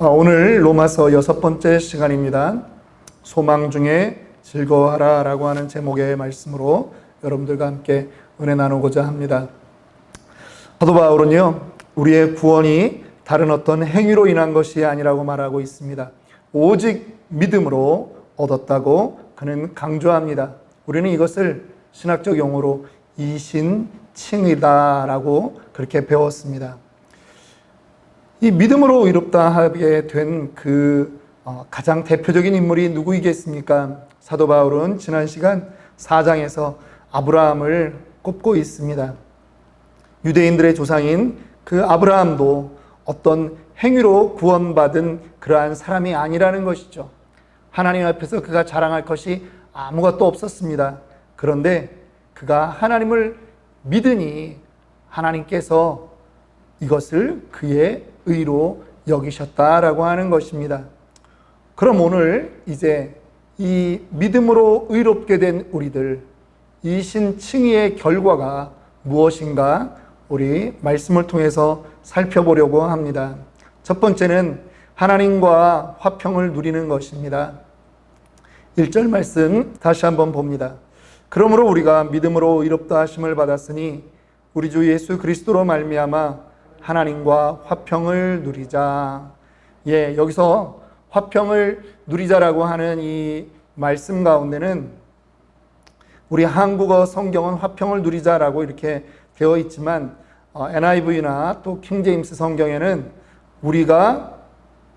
오늘 로마서 6번째 시간입니다. 소망 중에 즐거워하라 라고 하는 제목의 말씀으로 여러분들과 함께 은혜 나누고자 합니다. 사도 바울은요, 우리의 구원이 다른 어떤 행위로 인한 것이 아니라고 말하고 있습니다. 오직 믿음으로 얻었다고 그는 강조합니다. 우리는 이것을 신학적 용어로 이신칭의다 라고 그렇게 배웠습니다. 이 믿음으로 의롭다 하게 된 가장 대표적인 인물이 누구이겠습니까? 사도 바울은 지난 시간 4장에서 아브라함을 꼽고 있습니다. 유대인들의 조상인 그 아브라함도 어떤 행위로 구원받은 그러한 사람이 아니라는 것이죠. 하나님 앞에서 그가 자랑할 것이 아무것도 없었습니다. 그런데 그가 하나님을 믿으니 하나님께서 이것을 그의 의로 여기셨다라고 하는 것입니다. 그럼 오늘 이제 이 믿음으로 의롭게 된 우리들, 이신칭의의 결과가 무엇인가 우리 말씀을 통해서 살펴보려고 합니다. 첫 번째는 하나님과 화평을 누리는 것입니다. 1절 말씀 다시 한번 봅니다. 그러므로 우리가 믿음으로 의롭다 하심을 받았으니 우리 주 예수 그리스도로 말미암아 하나님과 화평을 누리자. 여기서 화평을 누리자라고 하는 이 말씀 가운데는 우리 한국어 성경은 화평을 누리자라고 이렇게 되어 있지만 NIV나 또 킹제임스 성경에는 우리가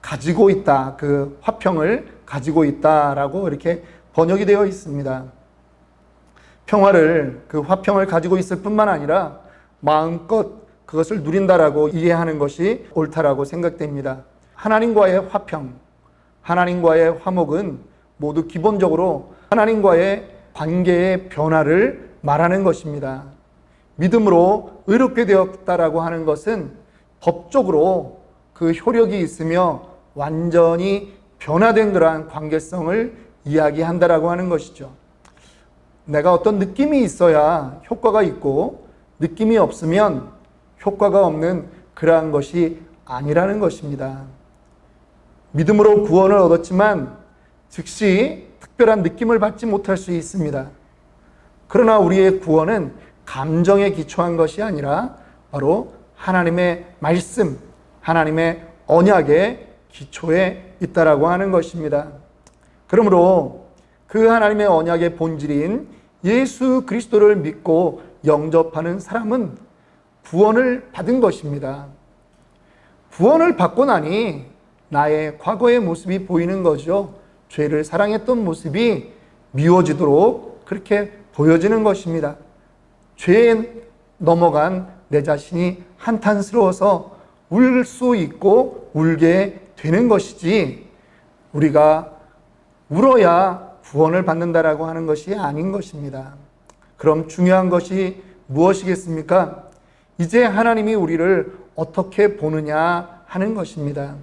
가지고 있다, 그 화평을 가지고 있다라고 이렇게 번역이 되어 있습니다. 평화를, 그 화평을 가지고 있을 뿐만 아니라 마음껏 그것을 누린다라고 이해하는 것이 옳다라고 생각됩니다. 하나님과의 화평, 하나님과의 화목은 모두 기본적으로 하나님과의 관계의 변화를 말하는 것입니다. 믿음으로 의롭게 되었다라고 하는 것은 법적으로 그 효력이 있으며 완전히 변화된 그러한 관계성을 이야기한다라고 하는 것이죠. 내가 어떤 느낌이 있어야 효과가 있고 느낌이 없으면 효과가 없는 그러한 것이 아니라는 것입니다. 믿음으로 구원을 얻었지만 즉시 특별한 느낌을 받지 못할 수 있습니다. 그러나 우리의 구원은 감정에 기초한 것이 아니라 바로 하나님의 말씀, 하나님의 언약의 기초에 있다라고 하는 것입니다. 그러므로 그 하나님의 언약의 본질인 예수 그리스도를 믿고 영접하는 사람은 구원을 받은 것입니다. 구원을 받고 나니 나의 과거의 모습이 보이는 거죠. 죄를 사랑했던 모습이 미워지도록 그렇게 보여지는 것입니다. 죄에 넘어간 내 자신이 한탄스러워서 울 수 있고 울게 되는 것이지 우리가 울어야 구원을 받는다라고 하는 것이 아닌 것입니다. 그럼 중요한 것이 무엇이겠습니까? 이제 하나님이 우리를 어떻게 보느냐 하는 것입니다.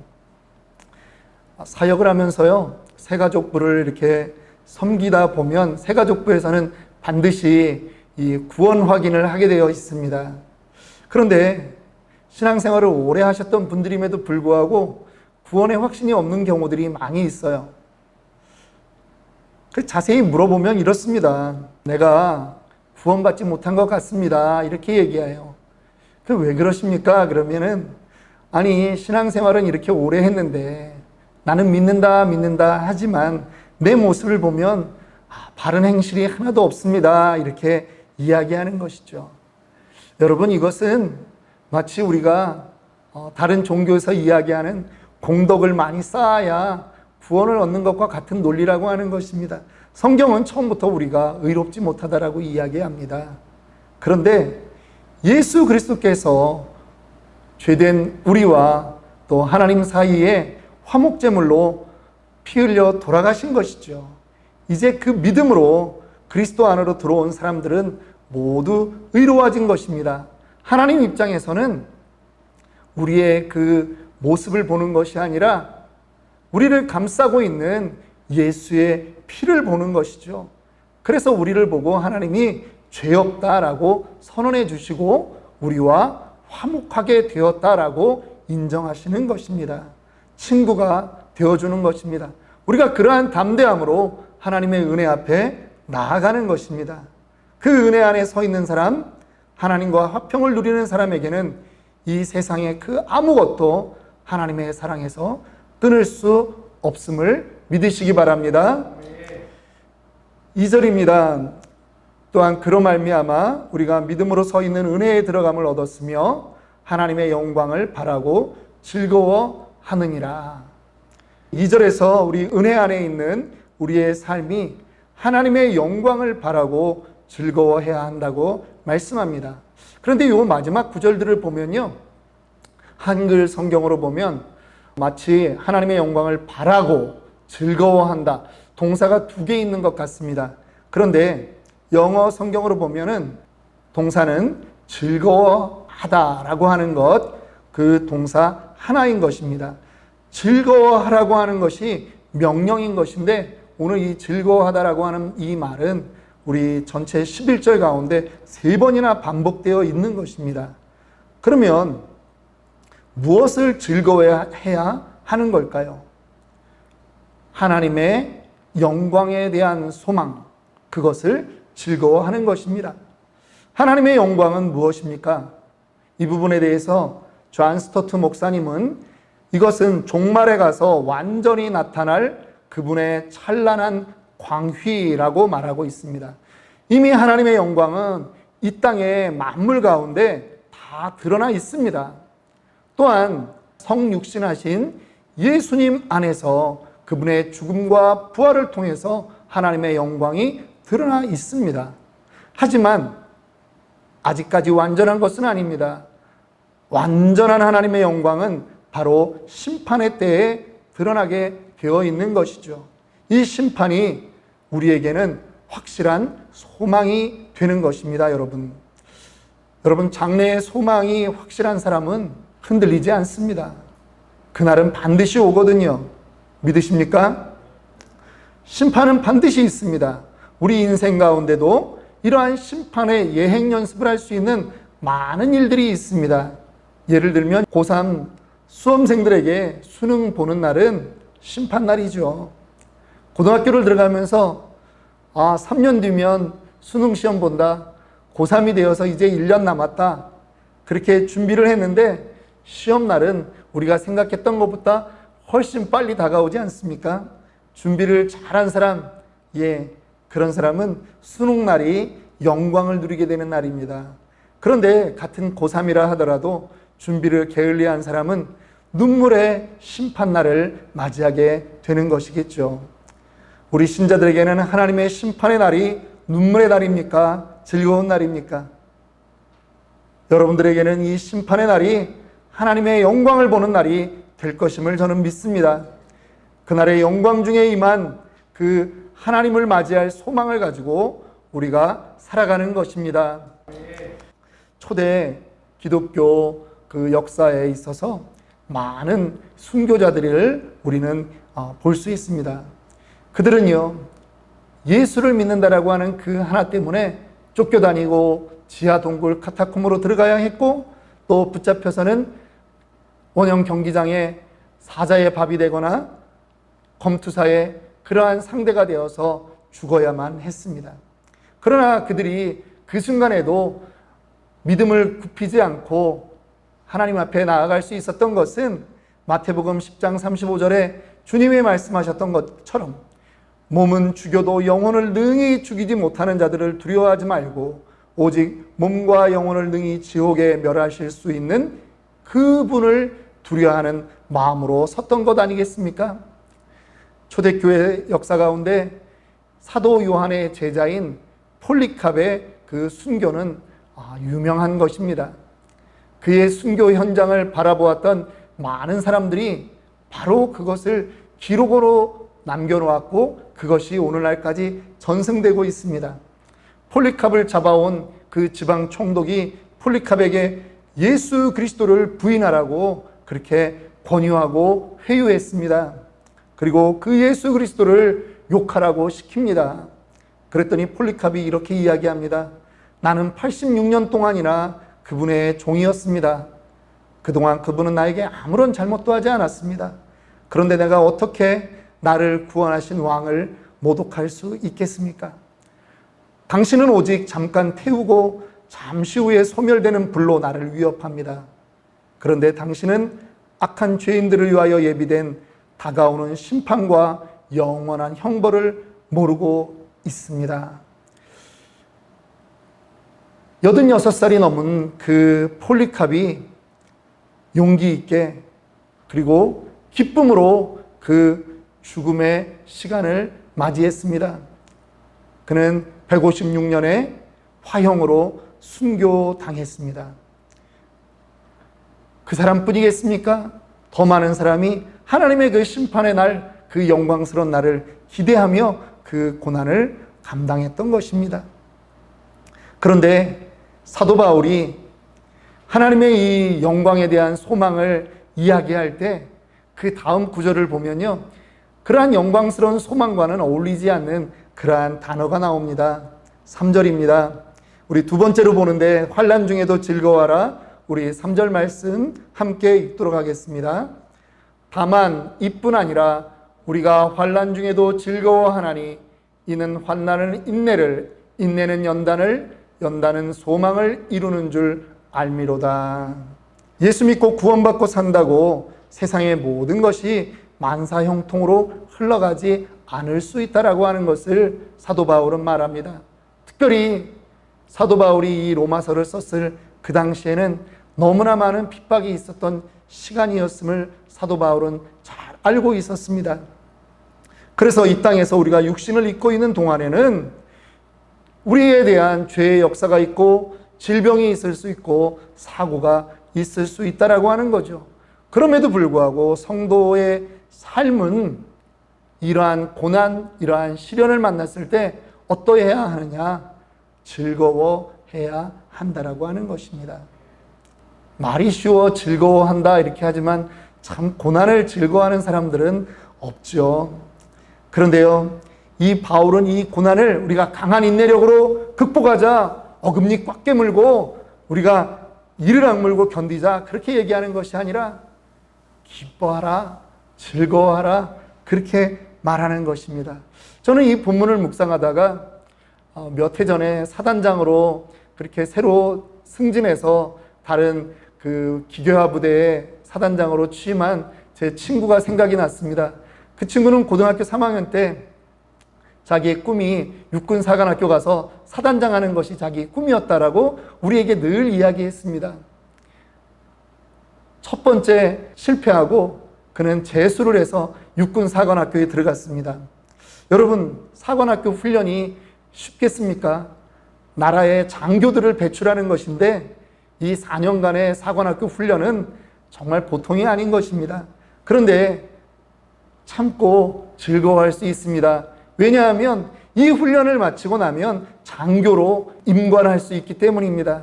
사역을 하면서요, 새가족부를 이렇게 섬기다 보면 새가족부에서는 반드시 이 구원 확인을 하게 되어 있습니다. 그런데 신앙생활을 오래 하셨던 분들임에도 불구하고 구원의 확신이 없는 경우들이 많이 있어요. 자세히 물어보면 이렇습니다. 내가 구원받지 못한 것 같습니다. 이렇게 얘기해요. 왜 그러십니까? 그러면은 아니 신앙생활은 이렇게 오래 했는데 나는 믿는다 하지만 내 모습을 보면 바른 행실이 하나도 없습니다. 이렇게 이야기하는 것이죠. 여러분, 이것은 마치 우리가 다른 종교에서 이야기하는 공덕을 많이 쌓아야 구원을 얻는 것과 같은 논리라고 하는 것입니다. 성경은 처음부터 우리가 의롭지 못하다라고 이야기합니다. 그런데 예수 그리스도께서 죄된 우리와 또 하나님 사이에 화목제물로 피 흘려 돌아가신 것이죠. 이제 그 믿음으로 그리스도 안으로 들어온 사람들은 모두 의로워진 것입니다. 하나님 입장에서는 우리의 그 모습을 보는 것이 아니라 우리를 감싸고 있는 예수의 피를 보는 것이죠. 그래서 우리를 보고 하나님이 죄 없다라고 선언해 주시고 우리와 화목하게 되었다라고 인정하시는 것입니다. 친구가 되어주는 것입니다. 우리가 그러한 담대함으로 하나님의 은혜 앞에 나아가는 것입니다. 그 은혜 안에 서 있는 사람, 하나님과 화평을 누리는 사람에게는 이 세상의 그 아무것도 하나님의 사랑에서 끊을 수 없음을 믿으시기 바랍니다. 2절입니다. 또한 그로 말미암아 우리가 믿음으로 서 있는 은혜에 들어감을 얻었으며 하나님의 영광을 바라고 즐거워하느니라. 2절에서 우리 은혜 안에 있는 우리의 삶이 하나님의 영광을 바라고 즐거워해야 한다고 말씀합니다. 그런데 이 마지막 구절들을 보면요, 한글 성경으로 보면 마치 하나님의 영광을 바라고 즐거워한다, 동사가 2개 있는 것 같습니다. 그런데 영어 성경으로 보면은 동사는 즐거워하다라고 하는 것, 그 동사 하나인 것입니다. 즐거워하라고 하는 것이 명령인 것인데, 오늘 이 즐거워하다라고 하는 이 말은 우리 전체 11절 가운데 3번이나 반복되어 있는 것입니다. 그러면 무엇을 즐거워해야 하는 걸까요? 하나님의 영광에 대한 소망, 그것을 즐거워하는 것입니다. 하나님의 영광은 무엇입니까? 이 부분에 대해서 존 스토트 목사님은 이것은 종말에 가서 완전히 나타날 그분의 찬란한 광휘라고 말하고 있습니다. 이미 하나님의 영광은 이 땅의 만물 가운데 다 드러나 있습니다. 또한 성육신하신 예수님 안에서 그분의 죽음과 부활을 통해서 하나님의 영광이 드러나 있습니다. 하지만 아직까지 완전한 것은 아닙니다. 완전한 하나님의 영광은 바로 심판의 때에 드러나게 되어 있는 것이죠. 이 심판이 우리에게는 확실한 소망이 되는 것입니다. 여러분, 장래의 소망이 확실한 사람은 흔들리지 않습니다. 그날은 반드시 오거든요. 믿으십니까? 심판은 반드시 있습니다. 우리 인생 가운데도 이러한 심판의 예행 연습을 할 수 있는 많은 일들이 있습니다. 예를 들면 고3 수험생들에게 수능 보는 날은 심판날이죠. 고등학교를 들어가면서 3년 뒤면 수능 시험 본다. 고3이 되어서 이제 1년 남았다. 그렇게 준비를 했는데 시험날은 우리가 생각했던 것보다 훨씬 빨리 다가오지 않습니까? 준비를 잘한 사람, 그런 사람은 수능날이 영광을 누리게 되는 날입니다. 그런데 같은 고3이라 하더라도 준비를 게을리한 사람은 눈물의 심판날을 맞이하게 되는 것이겠죠. 우리 신자들에게는 하나님의 심판의 날이 눈물의 날입니까? 즐거운 날입니까? 여러분들에게는 이 심판의 날이 하나님의 영광을 보는 날이 될 것임을 저는 믿습니다. 그날의 영광 중에 임한 그 하나님을 맞이할 소망을 가지고 우리가 살아가는 것입니다. 초대 기독교 그 역사에 있어서 많은 순교자들을 우리는 볼 수 있습니다. 그들은요, 예수를 믿는다라고 하는 그 하나 때문에 쫓겨다니고 지하 동굴 카타콤으로 들어가야 했고, 또 붙잡혀서는 원형 경기장에 사자의 밥이 되거나 검투사의 그러한 상대가 되어서 죽어야만 했습니다. 그러나 그들이 그 순간에도 믿음을 굽히지 않고 하나님 앞에 나아갈 수 있었던 것은 마태복음 10장 35절에 주님이 말씀하셨던 것처럼 몸은 죽여도 영혼을 능히 죽이지 못하는 자들을 두려워하지 말고 오직 몸과 영혼을 능히 지옥에 멸하실 수 있는 그분을 두려워하는 마음으로 섰던 것 아니겠습니까? 초대교회 역사 가운데 사도 요한의 제자인 폴리캅의 그 순교는 유명한 것입니다. 그의 순교 현장을 바라보았던 많은 사람들이 바로 그것을 기록으로 남겨놓았고 그것이 오늘날까지 전승되고 있습니다. 폴리캅을 잡아온 그 지방 총독이 폴리캅에게 예수 그리스도를 부인하라고 그렇게 권유하고 회유했습니다. 그리고 그 예수 그리스도를 욕하라고 시킵니다. 그랬더니 폴리캅이 이렇게 이야기합니다. 나는 86년 동안이나 그분의 종이었습니다. 그동안 그분은 나에게 아무런 잘못도 하지 않았습니다. 그런데 내가 어떻게 나를 구원하신 왕을 모독할 수 있겠습니까? 당신은 오직 잠깐 태우고 잠시 후에 소멸되는 불로 나를 위협합니다. 그런데 당신은 악한 죄인들을 위하여 예비된 다가오는 심판과 영원한 형벌을 모르고 있습니다. 86살이 넘은 그 폴리캅이 용기 있게 그리고 기쁨으로 그 죽음의 시간을 맞이했습니다. 그는 156년에 화형으로 순교당했습니다. 그 사람뿐이겠습니까? 더 많은 사람이 하나님의 그 심판의 날, 그 영광스러운 날을 기대하며 그 고난을 감당했던 것입니다. 그런데 사도 바울이 하나님의 이 영광에 대한 소망을 이야기할 때 그 다음 구절을 보면요, 그러한 영광스러운 소망과는 어울리지 않는 그러한 단어가 나옵니다. 3절입니다. 우리 두 번째로 보는데 환난 중에도 즐거워하라. 우리 3절 말씀 함께 읽도록 하겠습니다. 다만 이뿐 아니라 우리가 환난 중에도 즐거워하나니 이는 환난은 인내를, 인내는 연단을, 연단은 소망을 이루는 줄 알미로다. 예수 믿고 구원받고 산다고 세상의 모든 것이 만사형통으로 흘러가지 않을 수 있다라고 하는 것을 사도 바울은 말합니다. 특별히 사도 바울이 이 로마서를 썼을 그 당시에는 너무나 많은 핍박이 있었던 시간이었음을 사도 바울은 잘 알고 있었습니다. 그래서 이 땅에서 우리가 육신을 입고 있는 동안에는 우리에 대한 죄의 역사가 있고 질병이 있을 수 있고 사고가 있을 수 있다라고 하는 거죠. 그럼에도 불구하고 성도의 삶은 이러한 고난, 이러한 시련을 만났을 때 어떠해야 하느냐? 즐거워해야 한다라고 하는 것입니다. 말이 쉬워 즐거워한다 이렇게 하지만 참 고난을 즐거워하는 사람들은 없죠. 그런데요, 이 바울은 이 고난을 우리가 강한 인내력으로 극복하자, 어금니 꽉 깨물고 우리가 이를 악물고 견디자 그렇게 얘기하는 것이 아니라 기뻐하라, 즐거워하라 그렇게 말하는 것입니다. 저는 이 본문을 묵상하다가 몇 해 전에 사단장으로 그렇게 새로 승진해서 다른 그 기교화 부대의 사단장으로 취임한 제 친구가 생각이 났습니다. 그 친구는 고등학교 3학년 때 자기의 꿈이 육군사관학교 가서 사단장 하는 것이 자기의 꿈이었다라고 우리에게 늘 이야기했습니다. 첫 번째 실패하고 그는 재수를 해서 육군사관학교에 들어갔습니다. 여러분, 사관학교 훈련이 쉽겠습니까? 나라의 장교들을 배출하는 것인데 이 4년간의 사관학교 훈련은 정말 보통이 아닌 것입니다. 그런데 참고 즐거워할 수 있습니다. 왜냐하면 이 훈련을 마치고 나면 장교로 임관할 수 있기 때문입니다.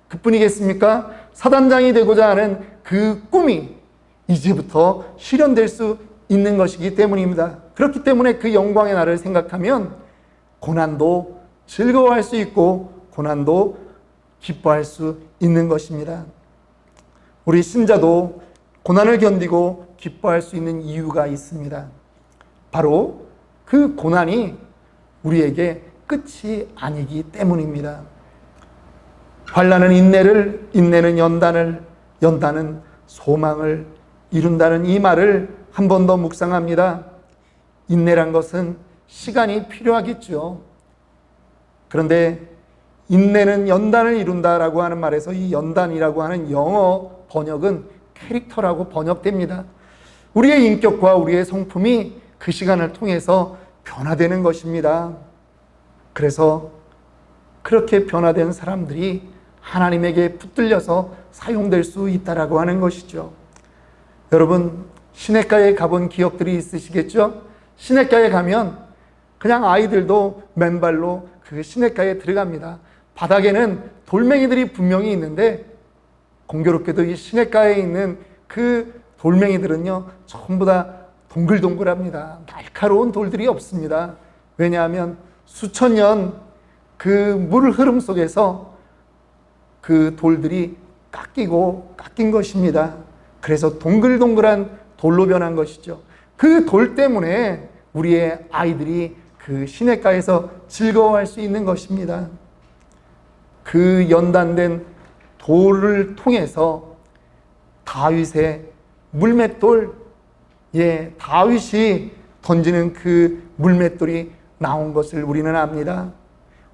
그뿐이겠습니까? 사단장이 되고자 하는 그 꿈이 이제부터 실현될 수 있는 것이기 때문입니다. 그렇기 때문에 그 영광의 날을 생각하면 고난도 즐거워할 수 있고 고난도 기뻐할 수 있는 것입니다. 우리 신자도 고난을 견디고 기뻐할 수 있는 이유가 있습니다. 바로 그 고난이 우리에게 끝이 아니기 때문입니다. 환난은 인내를, 인내는 연단을, 연단은 소망을 이룬다는 이 말을 한 번 더 묵상합니다. 인내란 것은 시간이 필요하겠죠. 그런데 인내는 연단을 이룬다라고 하는 말에서 이 연단이라고 하는 영어 번역은 캐릭터라고 번역됩니다. 우리의 인격과 우리의 성품이 그 시간을 통해서 변화되는 것입니다. 그래서 그렇게 변화된 사람들이 하나님에게 붙들려서 사용될 수 있다라고 하는 것이죠. 여러분, 시냇가에 가본 기억들이 있으시겠죠? 시냇가에 가면 그냥 아이들도 맨발로 그 시냇가에 들어갑니다. 바닥에는 돌멩이들이 분명히 있는데 공교롭게도 이 시냇가에 있는 그 돌멩이들은요 전부 다 동글동글합니다. 날카로운 돌들이 없습니다. 왜냐하면 수천 년 그 물 흐름 속에서 그 돌들이 깎인 것입니다. 그래서 동글동글한 돌로 변한 것이죠. 그 돌 때문에 우리의 아이들이 그 시냇가에서 즐거워할 수 있는 것입니다. 그 연단된 돌을 통해서 다윗의 물맷돌, 다윗이 던지는 그 물맷돌이 나온 것을 우리는 압니다.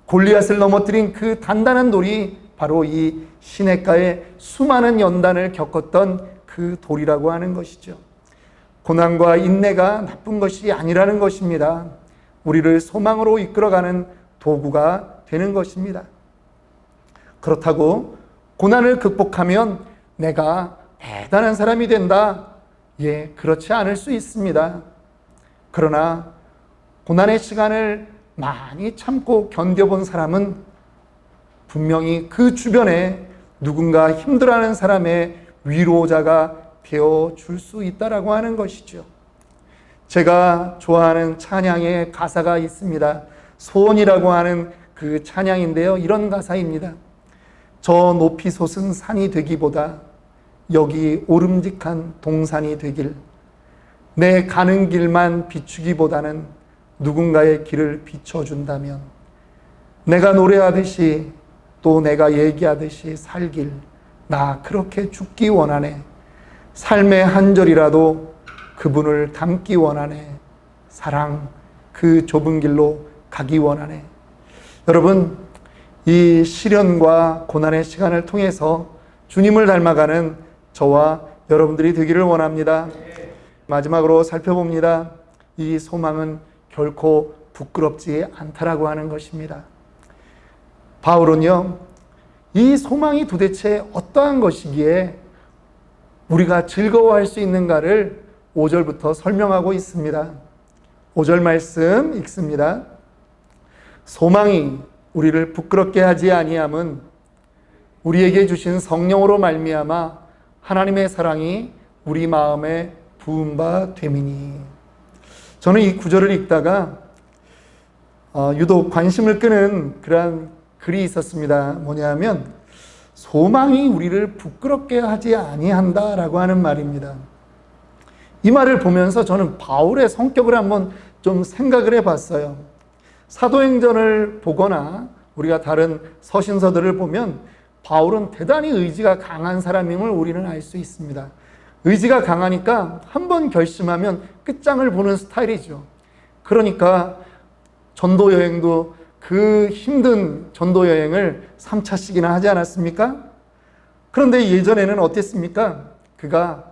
골리앗을 넘어뜨린 그 단단한 돌이 바로 이 시냇가에 수많은 연단을 겪었던 그 돌이라고 하는 것이죠. 고난과 인내가 나쁜 것이 아니라는 것입니다. 우리를 소망으로 이끌어가는 도구가 되는 것입니다. 그렇다고 고난을 극복하면 내가 대단한 사람이 된다. 그렇지 않을 수 있습니다. 그러나 고난의 시간을 많이 참고 견뎌본 사람은 분명히 그 주변에 누군가 힘들어하는 사람의 위로자가 되어줄 수 있다라고 하는 것이죠. 제가 좋아하는 찬양의 가사가 있습니다. 소원이라고 하는 그 찬양인데요. 이런 가사입니다. 저 높이 솟은 산이 되기보다 여기 오름직한 동산이 되길, 내 가는 길만 비추기보다는 누군가의 길을 비춰준다면 내가 노래하듯이 또 내가 얘기하듯이 살길, 나 그렇게 죽기 원하네. 삶의 한 절이라도 그분을 닮기 원하네. 사랑 그 좁은 길로 가기 원하네. 여러분, 이 시련과 고난의 시간을 통해서 주님을 닮아가는 저와 여러분들이 되기를 원합니다. 마지막으로 살펴봅니다. 이 소망은 결코 부끄럽지 않다라고 하는 것입니다. 바울은요, 이 소망이 도대체 어떠한 것이기에 우리가 즐거워할 수 있는가를 5절부터 설명하고 있습니다. 5절 말씀 읽습니다. 소망이 우리를 부끄럽게 하지 아니함은 우리에게 주신 성령으로 말미암아 하나님의 사랑이 우리 마음에 부은 바 됨이니. 저는 이 구절을 읽다가 유독 관심을 끄는 그러한 글이 있었습니다. 뭐냐면 소망이 우리를 부끄럽게 하지 아니한다라고 하는 말입니다. 이 말을 보면서 저는 바울의 성격을 한번 좀 생각을 해봤어요. 사도행전을 보거나 우리가 다른 서신서들을 보면 바울은 대단히 의지가 강한 사람임을 우리는 알 수 있습니다. 의지가 강하니까 한번 결심하면 끝장을 보는 스타일이죠. 그러니까 전도 여행도 그 힘든 전도 여행을 3차씩이나 하지 않았습니까? 그런데 예전에는 어땠습니까? 그가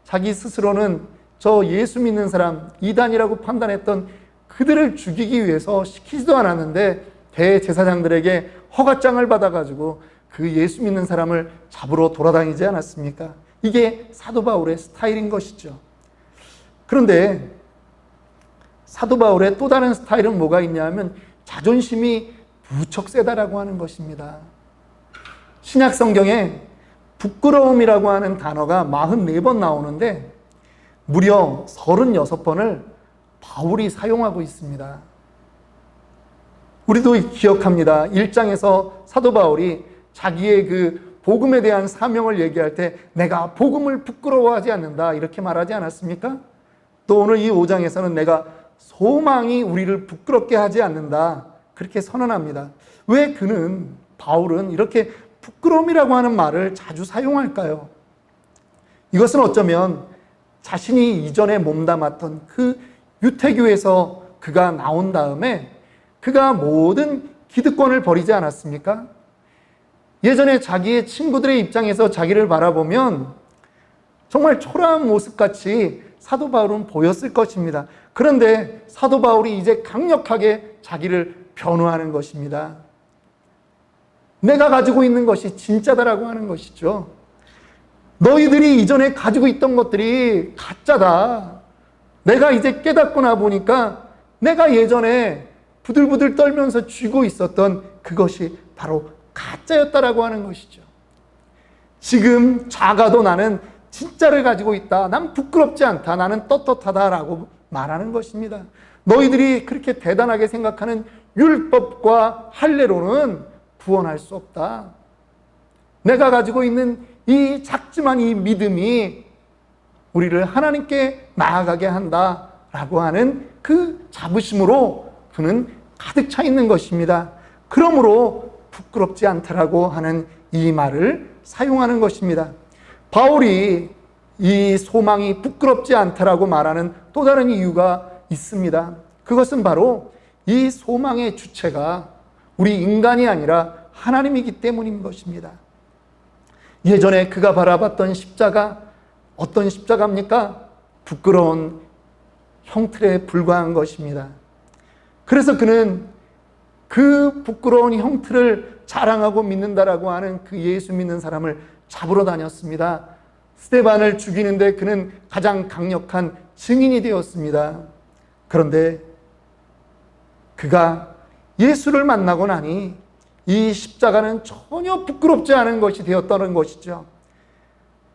자기 스스로는 저 예수 믿는 사람, 이단이라고 판단했던 그들을 죽이기 위해서 시키지도 않았는데 대제사장들에게 허가장을 받아가지고 그 예수 믿는 사람을 잡으러 돌아다니지 않았습니까? 이게 사도 바울의 스타일인 것이죠. 그런데 사도 바울의 또 다른 스타일은 뭐가 있냐면 자존심이 무척 세다라고 하는 것입니다. 신약 성경에 부끄러움이라고 하는 단어가 44번 나오는데 무려 36번을 바울이 사용하고 있습니다. 우리도 기억합니다. 1장에서 사도 바울이 자기의 그 복음에 대한 사명을 얘기할 때 내가 복음을 부끄러워하지 않는다 이렇게 말하지 않았습니까? 또 오늘 이 5장에서는 내가 소망이 우리를 부끄럽게 하지 않는다 그렇게 선언합니다. 왜 바울은 이렇게 부끄러움이라고 하는 말을 자주 사용할까요? 이것은 어쩌면 자신이 이전에 몸담았던 그 유태교에서 그가 나온 다음에 그가 모든 기득권을 버리지 않았습니까? 예전에 자기의 친구들의 입장에서 자기를 바라보면 정말 초라한 모습같이 사도 바울은 보였을 것입니다. 그런데 사도 바울이 이제 강력하게 자기를 변호하는 것입니다. 내가 가지고 있는 것이 진짜다라고 하는 것이죠. 너희들이 이전에 가지고 있던 것들이 가짜다. 내가 이제 깨닫고 나 보니까 내가 예전에 부들부들 떨면서 쥐고 있었던 그것이 바로 가짜였다라고 하는 것이죠. 지금 작아도 나는 진짜를 가지고 있다. 난 부끄럽지 않다. 나는 떳떳하다라고 말하는 것입니다. 너희들이 그렇게 대단하게 생각하는 율법과 할례로는 구원할 수 없다. 내가 가지고 있는 이 작지만 이 믿음이 우리를 하나님께 나아가게 한다라고 하는 그 자부심으로 그는 가득 차 있는 것입니다. 그러므로 부끄럽지 않다라고 하는 이 말을 사용하는 것입니다. 바울이 이 소망이 부끄럽지 않다라고 말하는 또 다른 이유가 있습니다. 그것은 바로 이 소망의 주체가 우리 인간이 아니라 하나님이기 때문인 것입니다. 예전에 그가 바라봤던 십자가, 어떤 십자가입니까? 부끄러운 형틀에 불과한 것입니다. 그래서 그는 그 부끄러운 형틀을 자랑하고 믿는다라고 하는 그 예수 믿는 사람을 잡으러 다녔습니다. 스데반을 죽이는데 그는 가장 강력한 증인이 되었습니다. 그런데 그가 예수를 만나고 나니 이 십자가는 전혀 부끄럽지 않은 것이 되었다는 것이죠.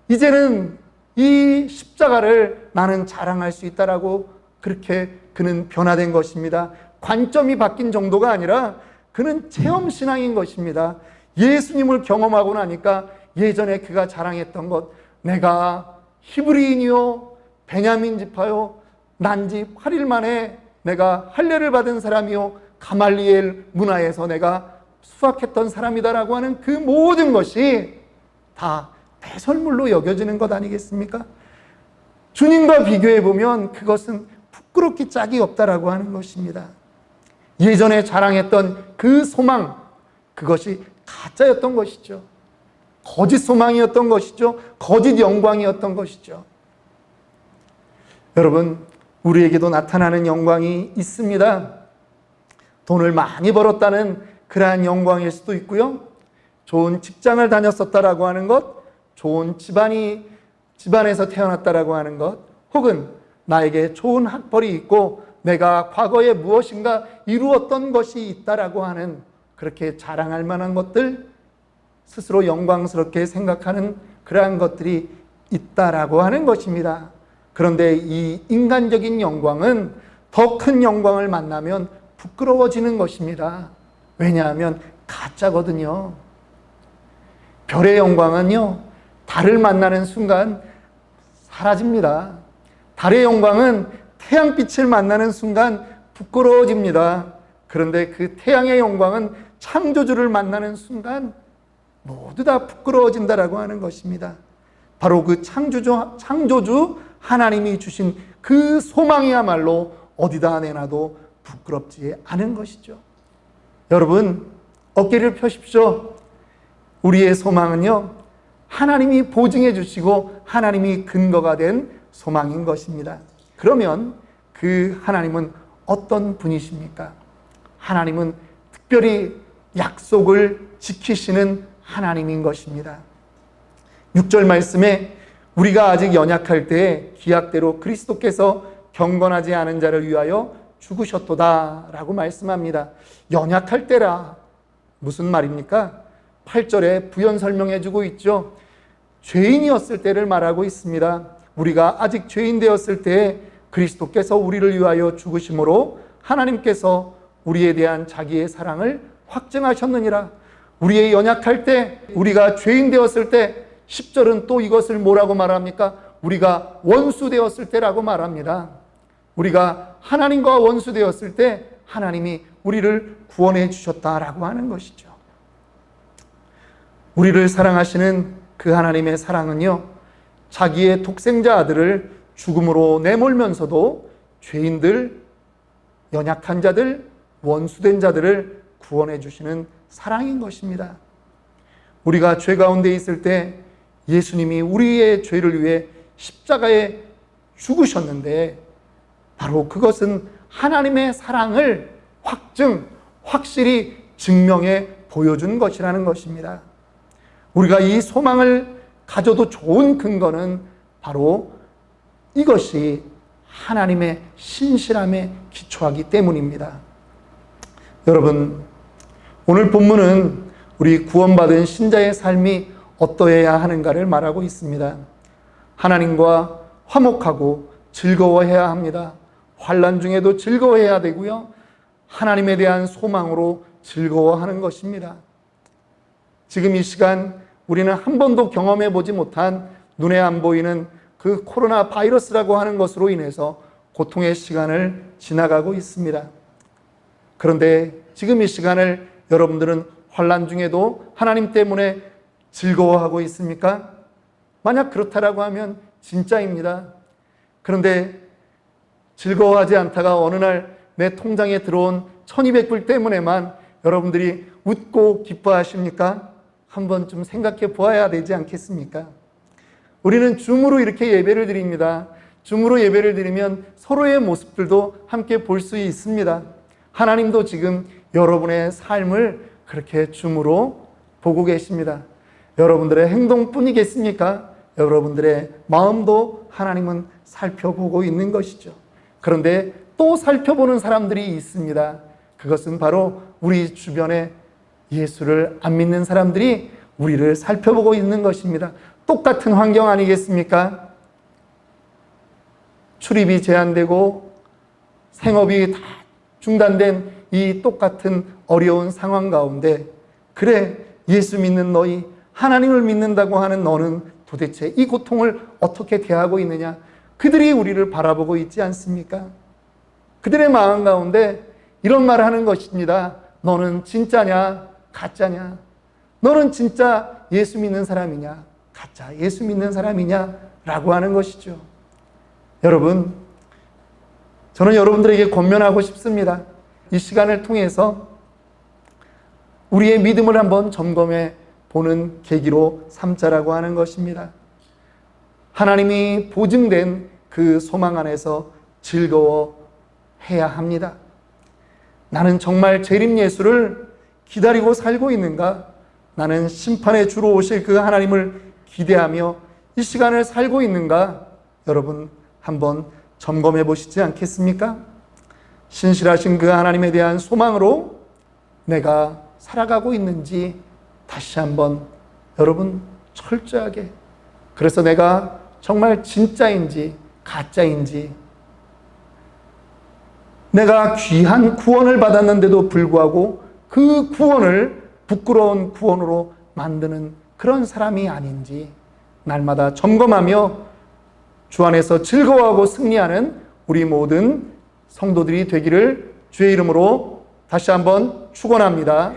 이제는 이 십자가를 나는 자랑할 수 있다라고 그렇게 그는 변화된 것입니다. 관점이 바뀐 정도가 아니라 그는 체험신앙인 것입니다. 예수님을 경험하고 나니까 예전에 그가 자랑했던 것, 내가 히브리인이요 베냐민 지파요 난 지 8일 만에 내가 할례를 받은 사람이요 가말리엘 문화에서 내가 수학했던 사람이다라고 하는 그 모든 것이 다 배설물로 여겨지는 것 아니겠습니까? 주님과 비교해 보면 그것은 부끄럽기 짝이 없다라고 하는 것입니다. 예전에 자랑했던 그 소망, 그것이 가짜였던 것이죠. 거짓 소망이었던 것이죠. 거짓 영광이었던 것이죠. 여러분, 우리에게도 나타나는 영광이 있습니다. 돈을 많이 벌었다는 그러한 영광일 수도 있고요. 좋은 직장을 다녔었다라고 하는 것, 좋은 집안에서 태어났다라고 하는 것, 혹은 나에게 좋은 학벌이 있고 내가 과거에 무엇인가 이루었던 것이 있다라고 하는 그렇게 자랑할 만한 것들, 스스로 영광스럽게 생각하는 그러한 것들이 있다라고 하는 것입니다. 그런데 이 인간적인 영광은 더 큰 영광을 만나면 부끄러워지는 것입니다. 왜냐하면 가짜거든요. 별의 영광은요, 달을 만나는 순간 사라집니다. 달의 영광은 태양빛을 만나는 순간 부끄러워집니다. 그런데 그 태양의 영광은 창조주를 만나는 순간 모두 다 부끄러워진다라고 하는 것입니다. 바로 그 창조주 하나님이 주신 그 소망이야말로 어디다 내놔도 부끄럽지 않은 것이죠. 여러분, 어깨를 펴십시오. 우리의 소망은요, 하나님이 보증해 주시고 하나님이 근거가 된 소망인 것입니다. 그러면 그 하나님은 어떤 분이십니까? 하나님은 특별히 약속을 지키시는 하나님인 것입니다. 6절 말씀에 우리가 아직 연약할 때에 기약대로 그리스도께서 경건하지 않은 자를 위하여 죽으셨도다 라고 말씀합니다. 연약할 때라 무슨 말입니까? 8절에 부연 설명해 주고 있죠. 죄인이었을 때를 말하고 있습니다. 우리가 아직 죄인 되었을 때에 그리스도께서 우리를 위하여 죽으심으로 하나님께서 우리에 대한 자기의 사랑을 확증하셨느니라. 우리의 연약할 때, 우리가 죄인 되었을 때, 10절은 또 이것을 뭐라고 말합니까? 우리가 원수 되었을 때라고 말합니다. 우리가 하나님과 원수 되었을 때 하나님이 우리를 구원해 주셨다라고 하는 것이죠. 우리를 사랑하시는 그 하나님의 사랑은요, 자기의 독생자 아들을 죽음으로 내몰면서도 죄인들, 연약한 자들, 원수된 자들을 구원해 주시는 사랑인 것입니다. 우리가 죄 가운데 있을 때 예수님이 우리의 죄를 위해 십자가에 죽으셨는데 바로 그것은 하나님의 사랑을 확실히 증명해 보여준 것이라는 것입니다. 우리가 이 소망을 가져도 좋은 근거는 바로 이것이 하나님의 신실함에 기초하기 때문입니다. 여러분, 오늘 본문은 우리 구원받은 신자의 삶이 어떠해야 하는가를 말하고 있습니다. 하나님과 화목하고 즐거워해야 합니다. 환난 중에도 즐거워해야 되고요. 하나님에 대한 소망으로 즐거워하는 것입니다. 지금 이 시간 우리는 한 번도 경험해 보지 못한 눈에 안 보이는 그 코로나 바이러스라고 하는 것으로 인해서 고통의 시간을 지나가고 있습니다. 그런데 지금 이 시간을 여러분들은 환난 중에도 하나님 때문에 즐거워하고 있습니까? 만약 그렇다라고 하면 진짜입니다. 그런데 즐거워하지 않다가 어느 날 내 통장에 들어온 1200불 때문에만 여러분들이 웃고 기뻐하십니까? 한번 좀 생각해 보아야 되지 않겠습니까? 우리는 줌으로 이렇게 예배를 드립니다. 줌으로 예배를 드리면 서로의 모습들도 함께 볼 수 있습니다. 하나님도 지금 여러분의 삶을 그렇게 줌으로 보고 계십니다. 여러분들의 행동뿐이겠습니까? 여러분들의 마음도 하나님은 살펴보고 있는 것이죠. 그런데 또 살펴보는 사람들이 있습니다. 그것은 바로 우리 주변에 예수를 안 믿는 사람들이 우리를 살펴보고 있는 것입니다. 똑같은 환경 아니겠습니까? 출입이 제한되고 생업이 다 중단된 이 똑같은 어려운 상황 가운데, 그래, 예수 믿는 너희, 하나님을 믿는다고 하는 너는 도대체 이 고통을 어떻게 대하고 있느냐? 그들이 우리를 바라보고 있지 않습니까? 그들의 마음 가운데 이런 말을 하는 것입니다. 너는 진짜냐? 가짜냐? 너는 진짜 예수 믿는 사람이냐? 가짜 예수 믿는 사람이냐? 라고 하는 것이죠. 여러분, 저는 여러분들에게 권면하고 싶습니다. 이 시간을 통해서 우리의 믿음을 한번 점검해 보는 계기로 삼자라고 하는 것입니다. 하나님이 보증된 그 소망 안에서 즐거워해야 합니다. 나는 정말 재림 예수를 기다리고 살고 있는가? 나는 심판의 주로 오실 그 하나님을 기대하며 이 시간을 살고 있는가? 여러분 한번 점검해 보시지 않겠습니까? 신실하신 그 하나님에 대한 소망으로 내가 살아가고 있는지 다시 한번 여러분 철저하게, 그래서 내가 정말 진짜인지 가짜인지, 내가 귀한 구원을 받았는데도 불구하고 그 구원을 부끄러운 구원으로 만드는 그런 사람이 아닌지 날마다 점검하며 주 안에서 즐거워하고 승리하는 우리 모든 성도들이 되기를 주의 이름으로 다시 한번 축원합니다.